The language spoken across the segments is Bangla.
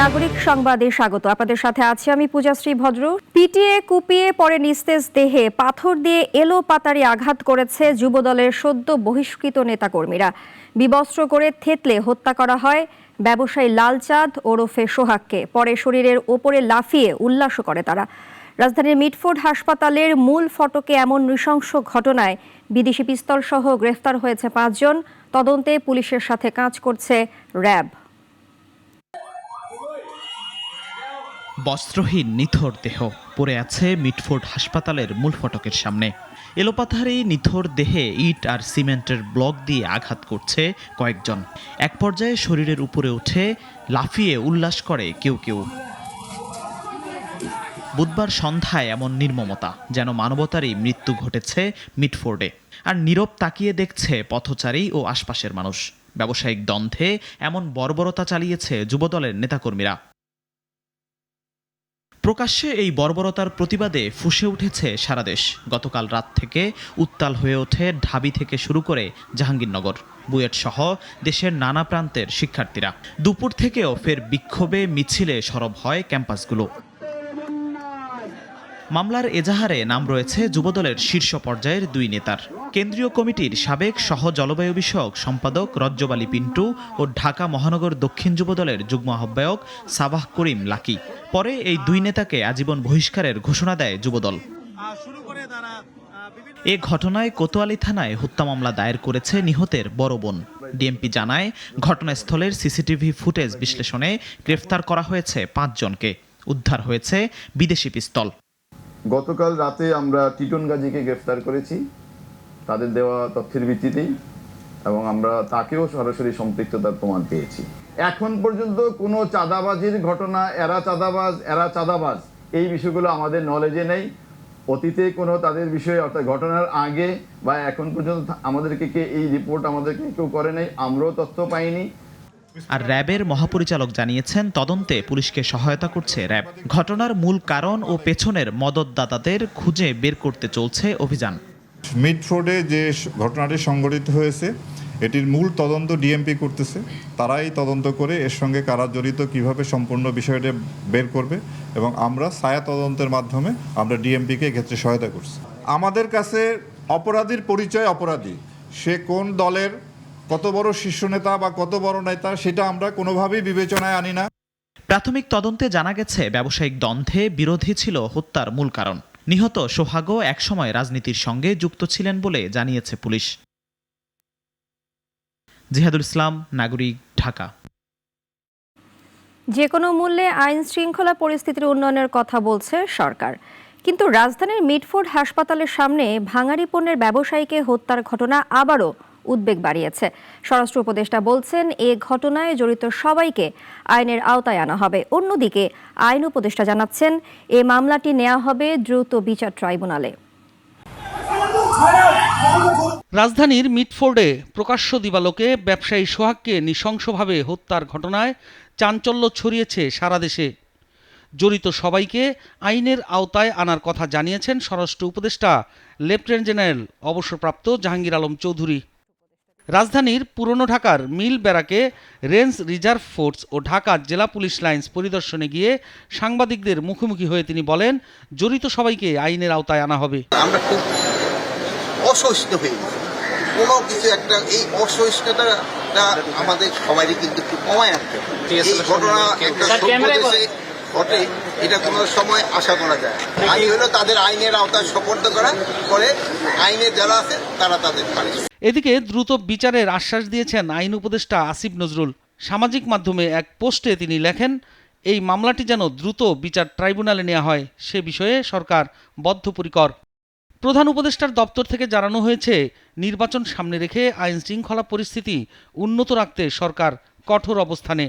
নাগরিক সংবাদে স্বাগত। আপনাদের সাথে আছি আমি পূজাশ্রী ভদ্র। পিটিয়ে কুপিয়ে পরে নিস্তেজ দেহে পাথর দিয়ে এলো পাতারি আঘাত করেছে যুবদলের সদ্য বহিষ্কৃত নেতাকর্মীরা। বিবস্ত্র করে থেতলে হত্যা করা হয় ব্যবসায়ী লালচাঁদ ওরফে সোহাগকে। পরে শরীরের ওপরে লাফিয়ে উল্লাসও করে তারা। রাজধানীর মিটফোর্ড হাসপাতালের মূল ফটকে এমন নৃশংস ঘটনায় বিদেশি পিস্তল সহ গ্রেফতার হয়েছে ৫ জন। তদন্তে পুলিশের সাথে কাজ করছে র্যাব। বস্ত্রহীন নিথর দেহ পড়ে আছে মিটফোর্ড হাসপাতালের মূল ফটকের সামনে। এলোপাথারি নিথর দেহে ইট আর সিমেন্টের ব্লক দিয়ে আঘাত করছে কয়েকজন। এক পর্যায়ে শরীরের উপরে উঠে লাফিয়ে উল্লাস করে কেউ কেউ। বুধবার সন্ধ্যায় এমন নির্মমতা, যেন মানবতারই মৃত্যু ঘটেছে মিটফোর্ডে। আর নীরব তাকিয়ে দেখছে পথচারী ও আশপাশের মানুষ। ব্যবসায়িক দ্বন্দ্বে এমন বর্বরতা চালিয়েছে যুবদলের নেতাকর্মীরা। প্রকাশ্যে এই বর্বরতার প্রতিবাদে ফুঁসে উঠেছে সারা দেশ। গতকাল রাত থেকে উত্তাল হয়ে ওঠে ঢাবি থেকে শুরু করে জাহাঙ্গীরনগর, বুয়েট সহ দেশের নানা প্রান্তের শিক্ষার্থীরা। দুপুর থেকেও ফের বিক্ষোভে মিছিলে সরব হয় ক্যাম্পাসগুলো। মামলার এজাহারে নাম রয়েছে যুবদলের শীর্ষ পর্যায়ের 2 নেতার। কেন্দ্রীয় কমিটির সাবেক সহ জলবায়ু বিষয়ক সম্পাদক রজ্জব আলী পিন্টু ও ঢাকা মহানগর দক্ষিণ যুবদলের যুগ্ম আহ্বায়ক সাবাহ করিম লাকি। পরে এই 2 নেতাকে আজীবন বহিষ্কারের ঘোষণা দেয় যুবদল। এ ঘটনায় কোতোয়ালি থানায় হত্যা মামলা দায়ের করেছে নিহতের বড় বোন। ডিএমপি জানায়, ঘটনাস্থলের সিসিটিভি ফুটেজ বিশ্লেষণে গ্রেফতার করা হয়েছে 5 জনকে। উদ্ধার হয়েছে বিদেশি পিস্তল। গতকাল রাতে আমরা টিটন গাজীকে গ্রেফতার করেছি তাদের দেওয়া তথ্যের ভিত্তিতেই, এবং আমরা তাকেও সরাসরি সম্পৃক্ততার প্রমাণ পেয়েছি। এখন পর্যন্ত কোনো চাঁদাবাজির ঘটনা, এরা চাঁদাবাজ এই বিষয়গুলো আমাদের নলেজে নেই। অতীতে কোনো তাদের বিষয়ে, অর্থাৎ ঘটনার আগে বা এখন পর্যন্ত আমাদেরকে এই রিপোর্ট আমাদেরকে কেউ করে নাই, আমরাও তথ্য পাইনি। আর র্যাবের মহাপরিচালক জানিয়েছেন, তদন্তে পুলিশকে সহায়তা করছে র্যাব। ঘটনার মূল কারণ ও পেছনের মদতদাতাদের খুঁজে বের করতে চলছে অভিযান। মিটফোর্ডে যে ঘটনাটি সংঘটিত হয়েছে এটির মূল তদন্ত ডিএমপি করতেছে। তারাই তদন্ত করে এর সঙ্গে কারা জড়িত, কিভাবে সম্পূর্ণ বিষয়টা বের করবে, এবং আমরা ছায়া তদন্তের মাধ্যমে আমরা ডিএমপিকে ক্ষেত্রে সহায়তা করছি। আমাদের কাছে অপরাধীর পরিচয় অপরাধী, সে কোন দলের, কত বড় শীর্ষ নেতা বা কত বড় নেতা, সেটা আমরা কোনোভাবেই বিবেচনায় আনি না। প্রাথমিক তদন্তে জানা গেছে, ব্যবসায়িক দ্বন্দ্বে বিরোধী ছিল হত্যার মূল কারণ। নিহত সোহাগও একসময় রাজনীতির সঙ্গে যুক্ত ছিলেন বলে জানিয়েছে পুলিশ। জিহাদুল ইসলাম, নাগরিক, ঢাকা। যে কোনো মূল্যে আইন শৃঙ্খলা পরিস্থিতির উন্নয়নের কথা বলছে সরকার, কিন্তু রাজধানীর মিটফোর্ড হাসপাতালের সামনে ভাঙাড়ি পণ্যের ব্যবসায়ীকে হত্যার ঘটনা আবারও উদ্বেগ বাড়িয়েছে। স্বরাষ্ট্র উপদেষ্টা বলছেন, এ ঘটনায় জড়িত সবাইকে আইনের আওতায় আনা হবে। অন্যদিকে আইন উপদেষ্টা জানাচ্ছেন, এ মামলাটি নেওয়া হবে দ্রুত বিচার ট্রাইব্যুনালে। রাজধানীর মিটফোর্ডে প্রকাশ্য দিবালোকে ব্যবসায়ী সোহাগকে নৃশংসভাবে হত্যার ঘটনায় চাঞ্চল্য ছড়িয়েছে সারা দেশে। জড়িত সবাইকে আইনের আওতায় আনার কথা জানিয়েছেন স্বরাষ্ট্র উপদেষ্টা লেফটেন্যান্ট জেনারেল অবসরপ্রাপ্ত জাহাঙ্গীর আলম চৌধুরী। রাজধানীর পুরনো ঢাকার মিল ব্যারাকে রেঞ্জ রিজার্ভ ফোর্স ও ঢাকা জেলা পুলিশ লাইন্স পরিদর্শনে গিয়ে সাংবাদিকদের মুখোমুখি হয়ে তিনি বলেন, জড়িত সবাইকে আইনের আওতায় আনা হবে। আমরা খুব অসহিষ্ণু হয়ে গেছি, কোনো কিছু একটা, এই অসহিষ্ণুতা আমাদের সবারই কিন্তু একটু কমায় আনতে হবে। এই ঘটনা একটা ঘটে, এটা কোনো সময় আশা করা যায়। আইন হলো তাদের আইনের আওতায় সোপর্দ করা, করে আইনের যারা আছে তারা তাদের পারে। এদিকে দ্রুত বিচারের আশ্বাস দিয়েছেন আইন উপদেষ্টা আসিফ নজরুল। সামাজিক মাধ্যমে এক পোস্টে তিনি লেখেন, এই মামলাটি যেন দ্রুত বিচার ট্রাইব্যুনালে নেওয়া হয়, সে বিষয়ে সরকার বদ্ধপরিকর। প্রধান উপদেষ্টার দপ্তর থেকে জানানো হয়েছে, নির্বাচন সামনে রেখে আইন শৃঙ্খলা পরিস্থিতি উন্নত রাখতে সরকার কঠোর অবস্থানে।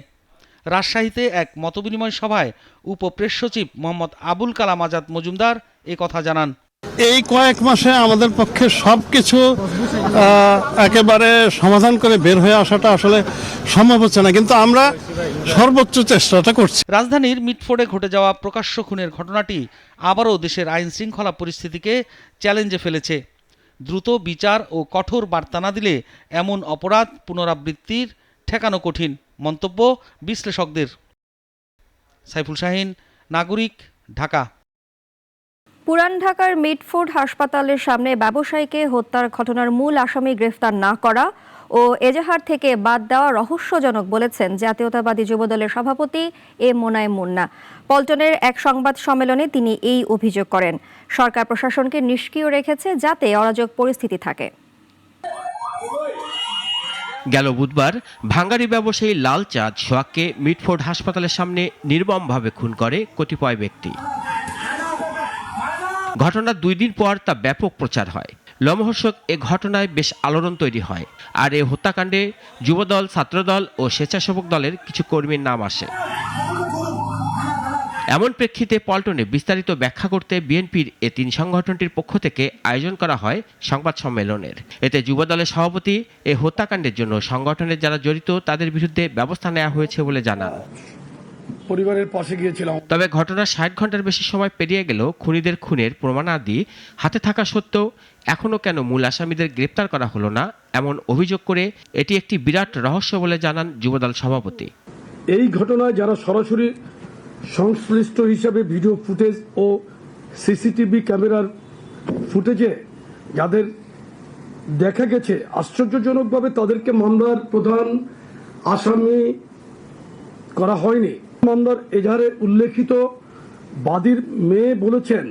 রাজশাহীতে এক মতবিনিময় সভায় উপপ্রেস সচিব মোহাম্মদ আবুল কালাম আজাদ মজুমদার এ কথা জানান। এই কয়েক মাসে আমাদের পক্ষে সবকিছু একেবারে সমাধান করে বের হয়ে আসাটা আসলে সম্ভব হচ্ছে না, কিন্তু আমরা সর্বোচ্চ চেষ্টাটা করছি। রাজধানীর মিটফোর্ডে ঘটে যাওয়া প্রকাশ্য খুনের ঘটনাটি আবারও দেশের আইন শৃঙ্খলা পরিস্থিতিকে চ্যালেঞ্জে ফেলেছে। দ্রুত বিচার ও কঠোর বার্তা না দিলে এমন অপরাধ পুনরাবৃত্তির ঠেকানো কঠিন, মন্তব্য বিশ্লেষকদের। সাইফুল শাহিন, নাগরিক, ঢাকা। পুরান ঢাকার মিটফোর্ড হাসপাতালের সামনে ব্যবসায়ীকে হত্যার ঘটনার মূল আসামি গ্রেফতার না করা ও এজাহার থেকে বাদ দেওয়া রহস্যজনক বলেছেন জাতীয়তাবাদী যুবদলের সভাপতি এম মোনায়েম মুন্না। পল্টনের এক সংবাদ সম্মেলনে তিনি এই অভিযোগ করেন। সরকার প্রশাসনকে নিষ্ক্রিয় রেখেছে যাতে অরাজক পরিস্থিতি থাকে। গেল বুধবার ভাঙ্গারি ব্যবসায়ী লাল চাঁদ সোহাগকে মিটফোর্ড হাসপাতালের সামনে নির্মমভাবে খুন করে কতিপয় ব্যক্তি। ঘটনার 2 দিন পর তা ব্যাপক প্রচার হয়। লোমহর্ষক এ ঘটনায় বেশ আলোড়ন তৈরি হয়। আর এ হত্যাকাণ্ডে যুবদল, ছাত্রদল ও স্বেচ্ছাসেবক দলের কিছু কর্মীর নাম আসে। এমন প্রেক্ষিতে পল্টনে বিস্তারিত ব্যাখ্যা করতে বিএনপির এ 3 সংগঠনটির পক্ষ থেকে আয়োজন করা হয় সংবাদ সম্মেলনের। এতে যুবদলের সভাপতি এ হত্যাকাণ্ডের জন্য সংগঠনের যারা জড়িত তাদের বিরুদ্ধে ব্যবস্থা নেওয়া হয়েছে বলে জানান। পরিবারের পাশে গিয়েছিলাম। তবে ঘটনার 60 ঘন্টার বেশি সময় পেরিয়ে গেলেও খুনিদের খুনের প্রমাণাদি হাতে থাকা সত্ত্বেও এখনও কেন মূল আসামিদের গ্রেপ্তার করা হলো না, এমন অভিযোগ করে এটি একটি বিরাট রহস্য বলে জানান যুবদল সভাপতি। এই ঘটনায় যারা সরাসরি সংশ্লিষ্ট হিসাবে ভিডিও ফুটেজ ও সিসিটিভি ক্যামেরার ফুটেজে যাদের দেখা গেছে, আশ্চর্যজনকভাবে তাদেরকে মামলার প্রধান আসামি করা হয়নি। মামলার এজাহারে উল্লেখিত বাদীর মেয়ে বলেছেন,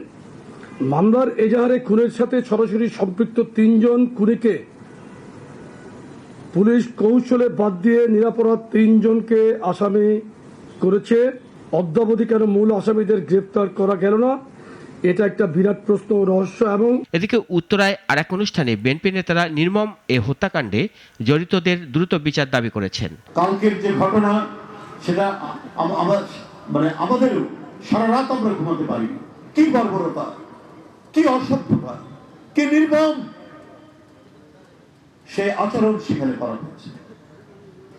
মামলার এজাহারে খুনের সাথে সরাসরি সম্পৃক্ত 3 জন খুনিকে পুলিশ কৌশলে বাদ দিয়ে নিরপরাধ 3 জনকে আসামি করেছে। অদ্যাবধি কেন মূল আসামিদের গ্রেফতার করা গেল না, এটা একটা বিরাট প্রশ্ন ও রহস্য। এবং এদিকে উত্তরায় আরেক অনুষ্ঠানে বিএনপি নেতারা নির্মম এ হত্যাকাণ্ডে জড়িতদের দ্রুত বিচার দাবি করেছেন। কালকের যে ঘটনা সেটা আমাদের সারা রাত আমরা ঘুমাতে পারিনি। কি বর্বরতা, কি অসভ্যতা, কি নির্মম সেই আচরণ সেখানে করা হয়েছে।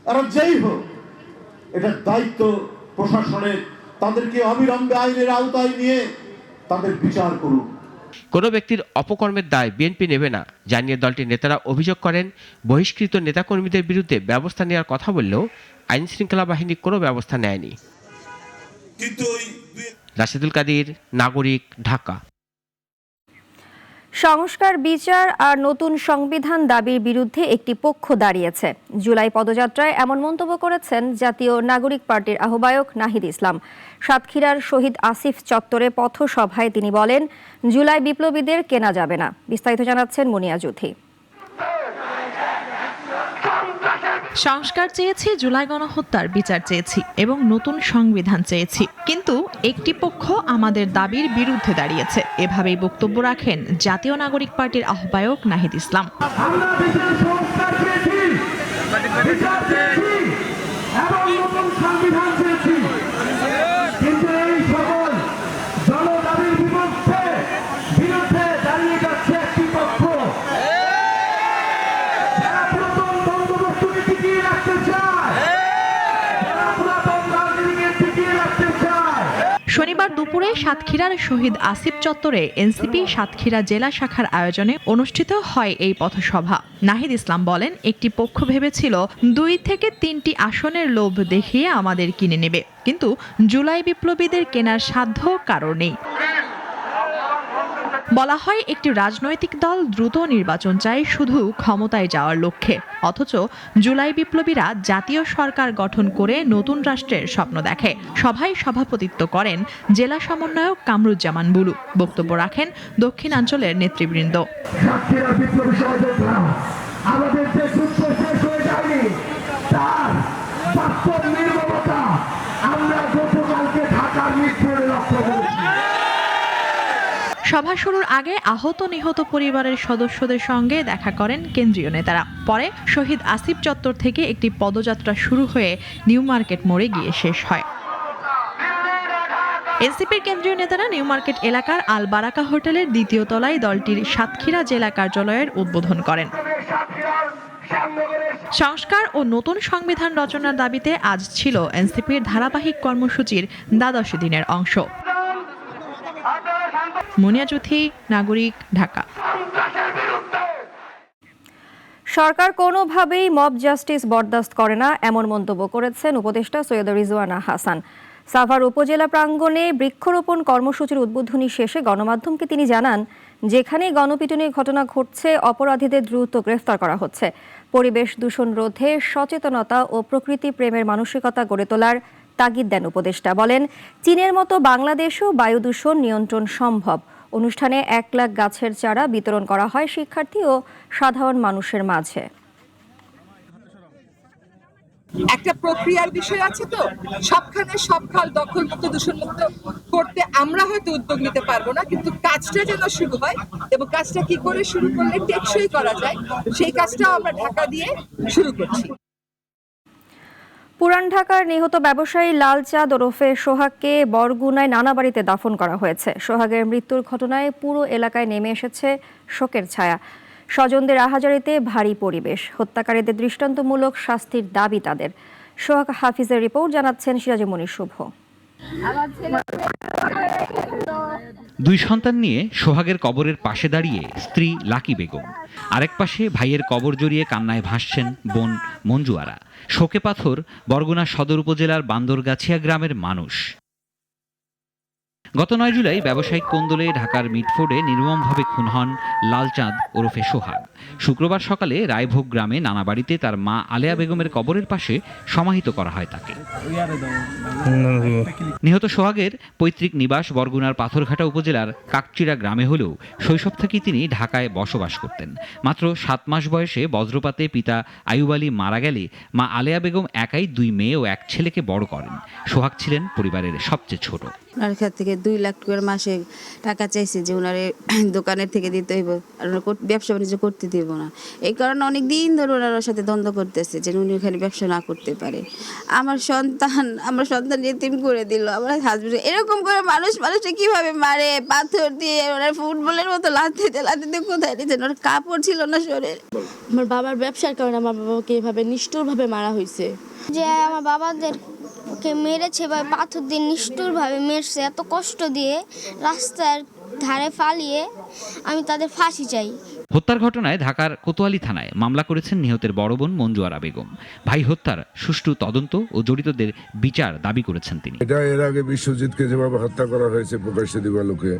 আর যেই হোক, এটার দায়িত্ব প্রশাসনের, তাদেরকে অবিলম্বে আইনের আওতায় নিয়ে তাদের বিচার করুন। কোনো ব্যক্তির অপকর্মের দায় বিএনপি নেবে না জানিয়ে দলটির নেতারা অভিযোগ করেন, বহিষ্কৃত নেতাকর্মীদের বিরুদ্ধে ব্যবস্থা নেওয়ার কথা বললেও আইন শৃঙ্খলা বাহিনী কোনো ব্যবস্থা নেয়নি। রাশেদুল কাদির, নাগরিক, ঢাকা। সংস্কার, বিচার আর নতুন সংবিধান দাবির বিরুদ্ধে একটি পক্ষ দাঁড়িয়েছে। জুলাই পদযাত্রায় এমন মন্তব্য করেছেন জাতীয় নাগরিক পার্টির আহ্বায়ক নাহিদ ইসলাম। সাতক্ষীরার শহীদ আসিফ চত্বরে পথসভায় তিনি বলেন, জুলাই বিপ্লবীদের কেনা যাবে না। বিস্তারিত জানাচ্ছেন মুনিয়া জুথি। সংস্কার চেয়েছি, জুলাই গণহত্যার বিচার চেয়েছি এবং নতুন সংবিধান চেয়েছি, কিন্তু একটি পক্ষ আমাদের দাবির বিরুদ্ধে দাঁড়িয়েছে। এভাবেই বক্তব্য রাখেন জাতীয় নাগরিক পার্টির আহ্বায়ক নাহিদ ইসলাম। শনিবার দুপুরে সাতক্ষীরার শহীদ আসিফ চত্বরে এনসিপি সাতক্ষীরা জেলা শাখার আয়োজনে অনুষ্ঠিত হয় এই পথসভা। নাহিদ ইসলাম বলেন, একটি পক্ষ ভেবেছিল 2 থেকে 3টি আসনের লোভ দেখিয়ে আমাদের কিনে নেবে, কিন্তু জুলাই বিপ্লবীদের কেনার সাধ্য কারো নেই। বলা হয়, একটি রাজনৈতিক দল দ্রুত নির্বাচন চায় শুধু ক্ষমতায় যাওয়ার লক্ষ্যে, অথচ জুলাই বিপ্লবীরা জাতীয় সরকার গঠন করে নতুন রাষ্ট্রের স্বপ্ন দেখে। সভায় সভাপতিত্ব করেন জেলা সমন্বয়ক কামরুজ্জামান বুলু। বক্তব্য রাখেন দক্ষিণাঞ্চলের নেতৃবৃন্দ। সভা শুরুর আগে আহত নিহত পরিবারের সদস্যদের সঙ্গে দেখা করেন কেন্দ্রীয় নেতারা। পরে শহীদ আসিফ চত্বর থেকে একটি পদযাত্রা শুরু হয়ে নিউ মার্কেট মোড়ে গিয়ে শেষ হয়। এনসিপির কেন্দ্রীয় নেতারা নিউ মার্কেট এলাকার আল বারাকা হোটেলের 2য় তলায় দলটির সাতক্ষীরা জেলা কার্যালয়ের উদ্বোধন করেন। সংস্কার ও নতুন সংবিধান রচনার দাবিতে আজ ছিল এনসিপির ধারাবাহিক কর্মসূচির দ্বাদশ দিনের অংশ। মুনিয়া জুথি, নাগরিক, ঢাকা। সরকার কোনোভাবেই মব জাস্টিস বরদাস্ত করে না, এমন মন্তব্য করেছেন উপদেষ্টা সৈয়দ রিজওয়ানা হাসান। সাভার উপজেলা প্রাঙ্গণে বৃক্ষরোপণ কর্মসূচির উদ্বোধনী শেষে গণমাধ্যমকে তিনি জানান, যেখানে গণপিটুনির ঘটনা ঘটছে অপরাধীদের দ্রুত গ্রেফতার করা হচ্ছে। পরিবেশ দূষণ রোধে সচেতনতা ও প্রকৃতি প্রেমের মানসিকতা গড়ে তোলার তাগিদ দেন উপদেষ্টা। বলেন, চীনের মতো বাংলাদেশেও বায়ু দূষণ নিয়ন্ত্রণ সম্ভব। অনুষ্ঠানে 1 লাখ গাছের চারা বিতরণ করা হয় শিক্ষার্থী ও সাধারণ মানুষের মাঝে। একটা প্রক্রিয়ার বিষয় আছে, তো সবখানে সব খাল দখলমুক্ত দূষণমুক্ত করতে আমরা হয়তো উদ্যোগ নিতে পারবো না, কিন্তু কাজটা যেন শুরু হয় এবং কাজটা কি করে শুরু করলে টেকসই করা যায় সেই কাজটাও আমরা ঢাকা দিয়ে শুরু করছি। পুরান ঢাকার নিহত ব্যবসায়ী লালচাঁদ ওরফে সোহাগকে বরগুনায় নানা বাড়িতে দাফন করা হয়েছে। সোহাগের মৃত্যুর ঘটনায় পুরো এলাকায় নেমে এসেছে শোকের ছায়া। স্বজনদের আহাজারিতে ভারী পরিবেশ। হত্যাকারীদের দৃষ্টান্তমূলক শাস্তির দাবি তাদের। সোহাগ হাফিজের রিপোর্ট জানাচ্ছেন সিরাজুমনির শুভ। 2 সন্তান নিয়ে সোহাগের কবরের পাশে দাঁড়িয়ে স্ত্রী লাকি বেগম, আরেক পাশে ভাইয়ের কবর জড়িয়ে কান্নায় ভাসছেন বোন মঞ্জু আরা। শোকে পাথর বরগুনা সদর উপজেলার বান্দরগাছিয়া গ্রামের মানুষ। গত 9 জুলাই ব্যবসায়িক কোন্দলে ঢাকার মিটফোর্ডে নির্মমভাবে খুন হন লালচাঁদ ওরফে সোহাগ। শুক্রবার সকালে রায়ভোগ গ্রামে নানা বাড়িতে তার মা আলেয়া বেগমের কবরের পাশে সমাহিত করা হয় তাকে। নিহত সোহাগের পৈতৃক নিবাস বরগুনার পাথরঘাটা উপজেলার কাকচিড়া গ্রামে হলেও শৈশব থেকেই তিনি ঢাকায় বসবাস করতেন। মাত্র 7 মাস বয়সে বজ্রপাতে পিতা আইয়ুব আলী মারা গেলে মা আলেয়া বেগম একাই 2 মেয়ে ও 1 ছেলেকে বড় করেন। সোহাগ ছিলেন পরিবারের সবচেয়ে ছোট। ওনার কাছ থেকে 2 লাখ টাকার মাসে টাকা চাইছে যে ওনারে দোকানের থেকে দিতে হইব, আর ব্যবসা বাণিজ্য করতে দিব না। এই কারণে অনেক দিন ধরে ওনার সাথে দ্বন্দ্ব করতেছে যে উনি ওখানে ব্যবসা না করতে পারে। আমার সন্তান এতিম করে দিল আমার হাজবেন্ড। এরকম করে মানুষে কিভাবে মারে, পাথর দিয়ে ওনার ফুটবলের মতো লাথিতে কোথায় নিয়েছেন, ওর কাপড় ছিল না শরীরে। আমার বাবার ব্যবসার কারণে আমার বাবাকে এভাবে নিষ্ঠুরভাবে মারা হয়েছে। যে আমার বাবাদেরকে মেরেছে বা পাথর দিয়ে নিষ্ঠুরভাবে মেরেছে, এত কষ্ট দিয়ে রাস্তার ধারে ফালিয়ে, আমি তাদের ফাঁসি চাই। হত্যার ঘটনায় ঢাকার কোতোয়ালি থানায় মামলা করেছেন নিহতের বড় বোন মঞ্জু আরা বেগম। ভাই হত্যার সুষ্ঠু তদন্ত ও জড়িতদের বিচার দাবি করেছেন তিনি। এটা এর আগে বিশ্বজিৎকে যেভাবে হত্যা করা হয়েছে, প্রকাশ্যে দিবালোকে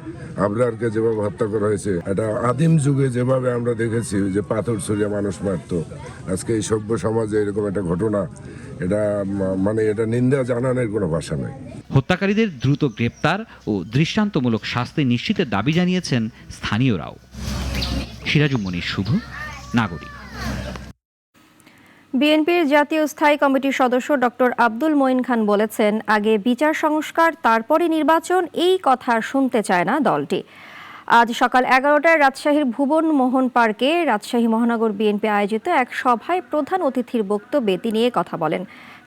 আবরারকে যেভাবে হত্যা করা হয়েছে, এটা আদিম যুগে যেভাবে আমরা দেখেছি যে পাথর ছুঁড়ে মানুষ মারত, আজকে এই সভ্য সমাজে এরকম একটা ঘটনা, এটা এটা নিন্দা জানানোর কোনো ভাষা নাই। হত্যাকারীদের দ্রুত গ্রেপ্তার ও দৃষ্টান্তমূলক শাস্তি নিশ্চিতের দাবি জানিয়েছেন স্থানীয়রাও। সিরাজুমনির শুভ, নাগরিক। বিএনপির জাতীয় স্থায়ী কমিটির সদস্য ডক্টর আব্দুল মঈন খান বলেছেন, আগে বিচার সংস্কার তারপরে নির্বাচন, এই কথা শুনতে চায় না দলটি। আজ সকাল 11টায় রাজশাহীর ভুবন মোহন পার্কে রাজশাহী মহানগর বিএনপি আয়োজিত এক সভায় প্রধান অতিথির বক্তব্যে তিনি এ কথা বলেন।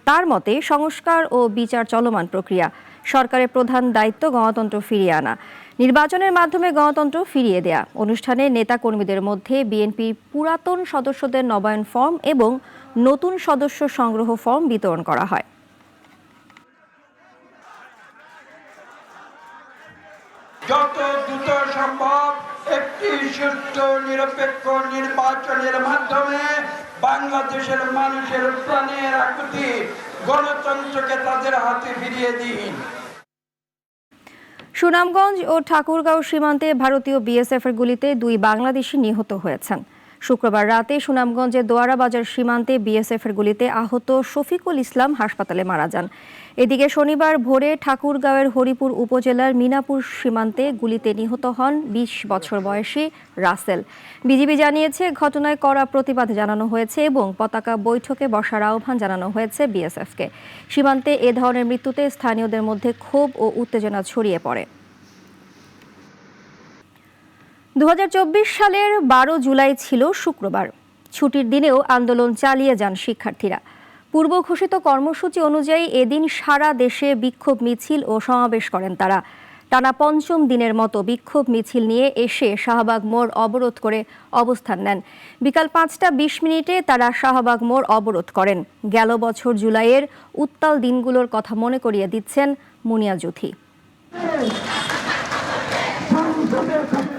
তার মতে, সংস্কার ও বিচার চলমান প্রক্রিয়া। সরকারের প্রধান দায়িত্ব গণতন্ত্র ফিরিয়ে আনা, নির্বাচনের মাধ্যমে গণতন্ত্র ফিরিয়ে দেয়া। অনুষ্ঠানে নেতাকর্মীদের মধ্যে বিএনপির পুরাতন সদস্যদের নবায়ন ফর্ম এবং নতুন সদস্য সংগ্রহ ফর্ম বিতরণ করা হয়। যত দ্রুত সম্ভব একটি সুষ্ঠু নিরপেক্ষ নির্বাচনের মাধ্যমে বাংলাদেশের মানুষের প্রাণের আকুতি গণতন্ত্রকে তাদের হাতে ফিরিয়ে দিন। সুনামগঞ্জ ও ঠাকুরগাঁও সীমান্তে ভারতীয় বিএসএফের গুলিতে 2 বাংলাদেশি নিহত হয়েছেন। শুক্রবার রাতে সুনামগঞ্জের দোয়ারা বাজার সীমান্তে বিএসএফের গুলিতে আহত শফিকুল ইসলাম হাসপাতালে মারা যান। এদিকে শনিবার ভোরে ঠাকুরগাঁওয়ের হরিপুর উপজেলার মিনাপুর সীমান্তে গুলিতে নিহত হন 20 বছর বয়সী রাসেল। বিজিবি জানিয়েছে, ঘটনায় কড়া প্রতিবাদ জানানো হয়েছে এবং পতাকা বৈঠকে বসার আহ্বান জানানো হয়েছে বিএসএফকে। সীমান্তে এ ধরনের মৃত্যুতে স্থানীয়দের মধ্যে ক্ষোভ ও উত্তেজনা ছড়িয়ে পড়ে। 2024 সালের 12 জুলাই ছিল শুক্রবার। ছুটির দিনেও আন্দোলন চালিয়ে যান শিক্ষার্থীরা। পূর্ব ঘোষিত কর্মসূচি অনুযায়ী এদিন সারা দেশে বিক্ষোভ মিছিল ও সমাবেশ করেন তারা। টানা 5ম দিনের মতো বিক্ষোভ মিছিল নিয়ে এসে শাহবাগ মোড় অবরোধ করে অবস্থান নেন। বিকাল 5টা 20 মিনিটে তারা শাহবাগ মোড় অবরোধ করেন। গেল বছর জুলাইয়ের উত্তাল দিনগুলোর কথা মনে করিয়ে দিচ্ছেন মুনিয়া জুথি।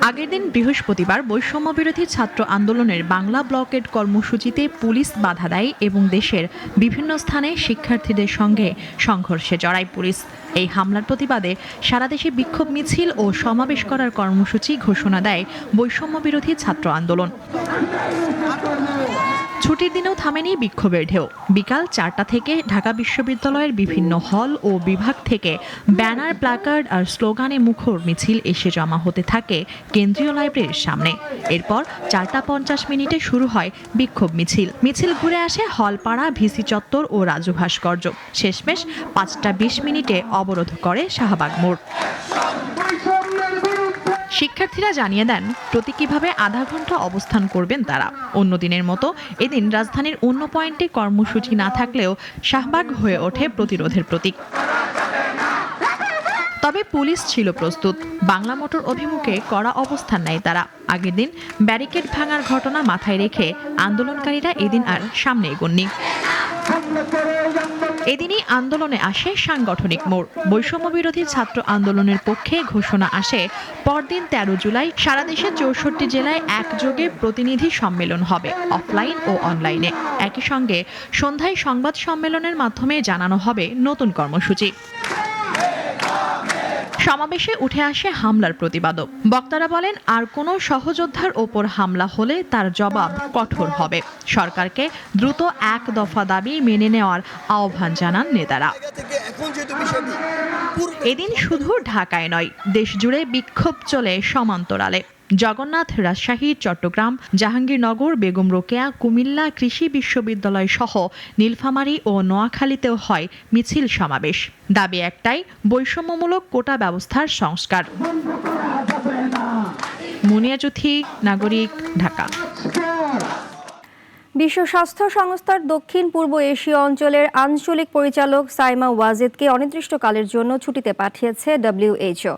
আগের দিন বৃহস্পতিবার বৈষম্য বিরোধী ছাত্র আন্দোলনের বাংলা ব্লকেট কর্মসূচিতে পুলিশ বাধা দেয় এবং দেশের বিভিন্ন স্থানে শিক্ষার্থীদের সঙ্গে সংঘর্ষে জড়ায় পুলিশ। এই হামলার প্রতিবাদে সারা দেশে বিক্ষোভ মিছিল ও সমাবেশ করার কর্মসূচি ঘোষণা দেয় বৈষম্য বিরোধী ছাত্র আন্দোলন। ছুটির দিনেও থামেনি বিক্ষোভের ঢেউ। বিকাল 4টা থেকে ঢাকা বিশ্ববিদ্যালয়ের বিভিন্ন হল ও বিভাগ থেকে ব্যানার, প্ল্যাকার্ড আর স্লোগানে মুখর মিছিল এসে জমা হতে থাকে কেন্দ্রীয় লাইব্রেরির সামনে। এরপর 4:50 শুরু হয় বিক্ষোভ মিছিল ঘুরে আসে হলপাড়া, ভিসি চত্বর ও রাজু ভাস্কর্য। শেষমেশ 5:20 অবরোধ করে শাহবাগ মোড়। শিক্ষার্থীরা জানিয়ে দেন প্রতীকীভাবে আধা ঘন্টা অবস্থান করবেন তারা। অন্য দিনের মতো এদিন রাজধানীর অন্য পয়েন্টে কর্মসূচি না থাকলেও শাহবাগ হয়ে ওঠে প্রতিরোধের প্রতীক। তবে পুলিশ ছিল প্রস্তুত। বাংলা মোটর অভিমুখে কড়া অবস্থান নেয় তারা। আগের দিন ব্যারিকেড ভাঙার ঘটনা মাথায় রেখে আন্দোলনকারীরা এদিন আর সামনে এগোননি। এদিনই আন্দোলনে আসে সাংগঠনিক মোড়। বৈষম্য বিরোধী ছাত্র আন্দোলনের পক্ষে ঘোষণা আসে পরদিন 13 জুলাই সারা দেশে 64 জেলায় একযোগে প্রতিনিধি সম্মেলন হবে, অফলাইন ও অনলাইনে। একই সঙ্গে সন্ধ্যায় সংবাদ সম্মেলনের মাধ্যমে জানানো হবে নতুন কর্মসূচি। সমাবেশে উঠে আসে হামলার প্রতিবাদও। বক্তারা বলেন, আর কোনো সহযোদ্ধার ওপর হামলা হলে তার জবাব কঠোর হবে। সরকারকে দ্রুত 1 দফা দাবি মেনে নেওয়ার আহ্বান জানান নেতারা। এদিন শুধু ঢাকায় নয়, দেশজুড়ে বিক্ষোভ চলে সমান্তরালে। জগন্নাথ, রাজশাহী, চট্টগ্রাম, জাহাঙ্গীরনগর, বেগম রোকেয়া, কুমিল্লা কৃষি বিশ্ববিদ্যালয় সহ নীলফামারী ও নোয়াখালীতেও হয় মিছিল সমাবেশ। দাবি একটাই, বৈষম্যমূলক কোটা ব্যবস্থার সংস্কার। মুনিয়া চৌধুরী, নাগরিক, ঢাকা। বিশ্ব স্বাস্থ্য সংস্থার দক্ষিণ পূর্ব এশীয় অঞ্চলের আঞ্চলিক পরিচালক সাইমা ওয়াজেদকে অনির্দিষ্টকালের জন্য ছুটিতে পাঠিয়েছে WHO।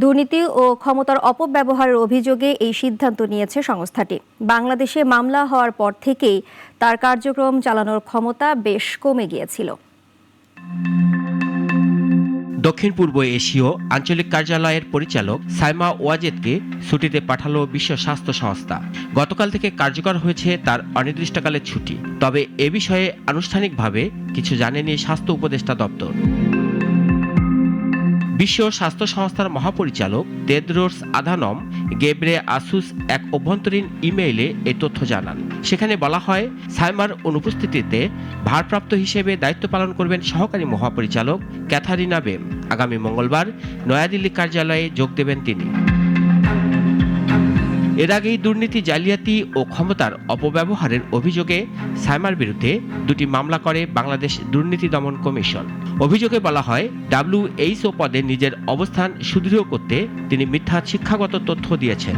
দুর্নীতি ও ক্ষমতার অপব্যবহারের অভিযোগে এই সিদ্ধান্ত নিয়েছে সংস্থাটি। বাংলাদেশে মামলা হওয়ার পর থেকেই তার কার্যক্রম চালানোর ক্ষমতা বেশ কমে গিয়েছিল। দক্ষিণ পূর্ব এশীয় আঞ্চলিক কার্যালয়ের পরিচালক সাইমা ওয়াজেদকে ছুটিতে পাঠালো বিশ্ব স্বাস্থ্য সংস্থা। গতকাল থেকে কার্যকর হয়েছে তার অনির্দিষ্টকালের ছুটি। তবে এ বিষয়ে আনুষ্ঠানিকভাবে কিছু জানেনি স্বাস্থ্য উপদেষ্টা দপ্তর। বিশ্ব স্বাস্থ্য সংস্থার মহাপরিচালক তেদ্রোস আধানম গেব্রেয়াসুস এক অভ্যন্তরীণ ইমেইলে এই তথ্য জানান। সেখানে বলা হয়, সাইমার অনুপস্থিতিতে ভারপ্রাপ্ত হিসেবে দায়িত্ব পালন করবেন সহকারী মহাপরিচালক ক্যাথারিনা বেম। আগামী মঙ্গলবার নয়াদিল্লি কার্যালয়ে যোগ দেবেন তিনি। এর আগেই দুর্নীতি, জালিয়াতি ও ক্ষমতার অপব্যবহারের অভিযোগে সাইমার বিরুদ্ধে 2টি মামলা করে বাংলাদেশ দুর্নীতি দমন কমিশন। অভিযোগে বলা হয়, WHO পদে নিজের অবস্থান সুদৃঢ় করতে তিনি মিথ্যা শিক্ষাগত তথ্য দিয়েছেন।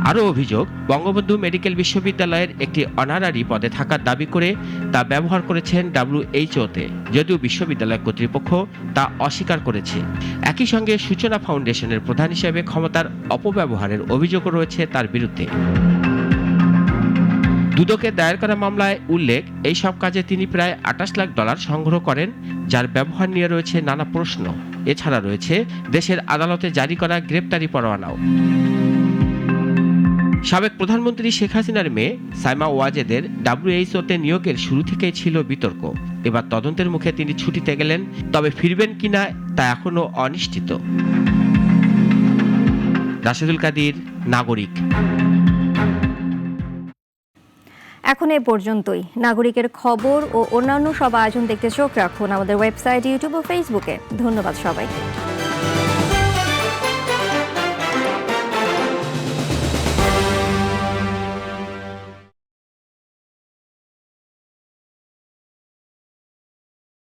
আরও অভিযোগ, বঙ্গবন্ধু মেডিকেল বিশ্ববিদ্যালয়ের একটি অনারারি পদে থাকার দাবি করে তা ব্যবহার করেছেন WHO-তে, যদিও বিশ্ববিদ্যালয় কর্তৃপক্ষ তা অস্বীকার করেছে। একই সঙ্গে সূচনা ফাউন্ডেশনের প্রধান হিসেবে ক্ষমতার অপব্যবহারের অভিযোগও রয়েছে তার বিরুদ্ধে। দুদকে দায়ের করা মামলায় উল্লেখ, এই সব কাজে তিনি প্রায় $28 লাখ সংগ্রহ করেন, যার ব্যবহার নিয়ে রয়েছে নানা প্রশ্ন। এছাড়া রয়েছে দেশের আদালতে জারি করা গ্রেপ্তারি পরোয়ানাও। সাবেক প্রধানমন্ত্রী শেখ হাসিনার মেয়ে সাইমা ওয়াজেদের WHO-তে নিয়োগের শুরু থেকেই ছিল বিতর্ক। এবার তদন্তের মুখে তিনি ছুটিতে গেলেন, তবে ফিরবেন কিনা তা এখনো অনিশ্চিত। রাশেদুল কাদির, নাগরিক। এখন এ পর্যন্তই। নাগরিকের খবর ও অন্যান্য সব আয়োজন দেখতে চোখ রাখুন আমাদের ওয়েবসাইট, ইউটিউব ও ফেসবুকে। ধন্যবাদ সবাইকে।